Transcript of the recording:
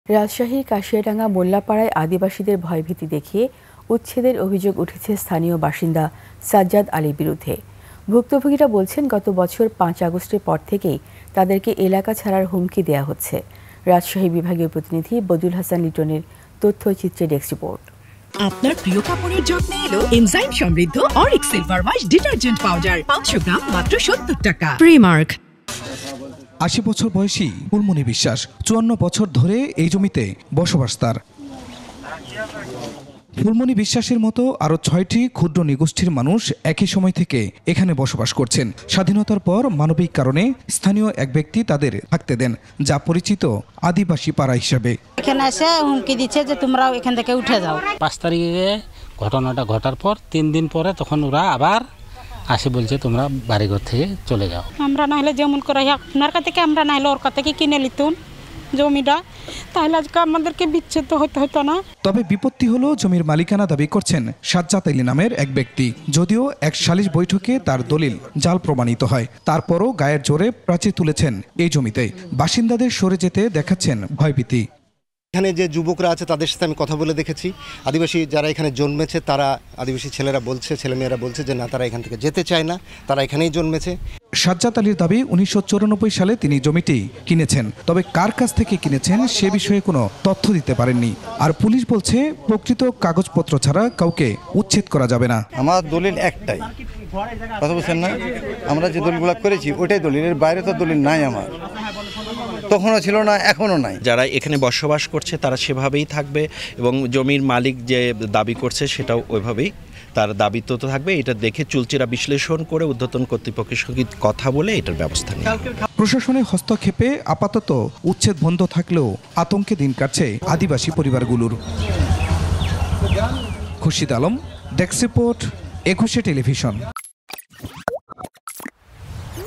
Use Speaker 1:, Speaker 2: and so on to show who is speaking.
Speaker 1: রাজশাহীর কাশিয়াডাঙ্গা মোল্লাপাড়ায় আদিবাসীদের ভয়ভীতি দেখিয়ে উচ্ছেদের অভিযোগ উঠেছে স্থানীয় বাসিন্দা সাজ্জাদ আলীর বিরুদ্ধে। ভুক্তভোগীরা বলছেন, গত বছর ৫ আগস্টের পর থেকেই তাদেরকে এলাকা ছাড়ার হুমকি দেওয়া হচ্ছে। রাজশাহী বিভাগীয় প্রতিনিধি বদিউল হাসান লিটনের তথ্যচিত্রে ডেস্ক রিপোর্ট।
Speaker 2: আপনার প্রিয় কাপড়ের যত্নে এলো এনজাইম সমৃদ্ধ Arik silver wash detergent powder, 500 গ্রাম মাত্র 70 টাকা। প্রিমার্ক।
Speaker 3: ৮০ বছর বয়সী ফুলমনি বিশ্বাস ৫৪ বছর ধরে এই জমিতে বসবাস তার। ফুলমনি বিশ্বাসের মতো আরও ৬টি ক্ষুদ্র নিগোষ্ঠীর মানুষ একই সময় থেকে এখানে বসবাস করছেন। স্বাধীনতার পর মানবিক কারণে স্থানীয় এক ব্যক্তি তাদের থাকতে দেন, যা পরিচিত আদিবাসী পাড়া হিসেবে।
Speaker 4: এখানে এসে হুমকি দিচ্ছে যে তোমরাও এখান থেকে উঠে যাও।
Speaker 5: ৫ তারিখে ঘটনাটা ঘটার পর ৩ দিন পরে তখন ওরা আবার আসে, বলছে তোমরা বাড়িঘর থেকে চলে যাও।
Speaker 4: আমরা না হলে যেমন করে আপনার কাছ থেকে আমরা না হলে ওর কাছ থেকে কিনে নিতুম জমিটা, তাহলে আজকে আমাদেরকে বিচ্ছেদ হতো না।
Speaker 3: তবে বিপত্তি হলো, জমির মালিকানা দাবি করছেন সাজ্জাদ আলী নামের এক ব্যক্তি। যদিও এক সালিশ বৈঠকে তার দলিল জাল প্রমাণিত হয়, তারপরও গায়ের জোরে প্রাচীর তুলেছেন এই জমিতে। বাসিন্দাদের সরে যেতে দেখাচ্ছেন ভয়ভীতি।
Speaker 6: এখানে যে যুবকরা আছে তাদের সাথে আমি কথা বলে দেখেছি। আদিবাসী যারা এখানে জন্মেছে তারা, আদিবাসী ছেলেরা বলছে, ছেলেমেয়েরা বলছে যে না, তারা এখান থেকে যেতে চায় না, তারা এখানেই জন্মেছে।
Speaker 3: সাজ্জাদ আলীর দাবি ১৯৯৪ সালে তিনি জমিটি কিনেছেন, তবে কার কাছ থেকে কিনেছেন সে বিষয়ে কোনো তথ্য দিতে পারেননি। আর পুলিশ বলছে প্রকৃত কাগজপত্র ছাড়া কাউকে উচ্ছেদ করা যাবে না।
Speaker 7: আমার দলিল একটাই, কথা বলছেন না, আমরা যে দলিলগুলো করেছি ওটাই দলিল, এর বাইরে তো দলিল নাই আমার, তখনও ছিল না, এখনও নাই।
Speaker 8: যারা এখানে বসবাস করছে তারা সেভাবেই থাকবে এবং জমির মালিক যে দাবি করছে সেটাও ওইভাবেই তার দাবি তো থাকবে। এটা দেখে চুলচেরা বিশ্লেষণ করে ঊর্ধ্বতন কর্তৃপক্ষের সঙ্গে কথা বলে এটার ব্যবস্থা নেওয়া।
Speaker 3: প্রশাসনের হস্তক্ষেপে আপাতত উচ্ছেদ বন্ধ থাকলেও আতঙ্কে দিন কাটছে আদিবাসী পরিবারগুলোর। Khurshid Alam, desk report, ২১ television.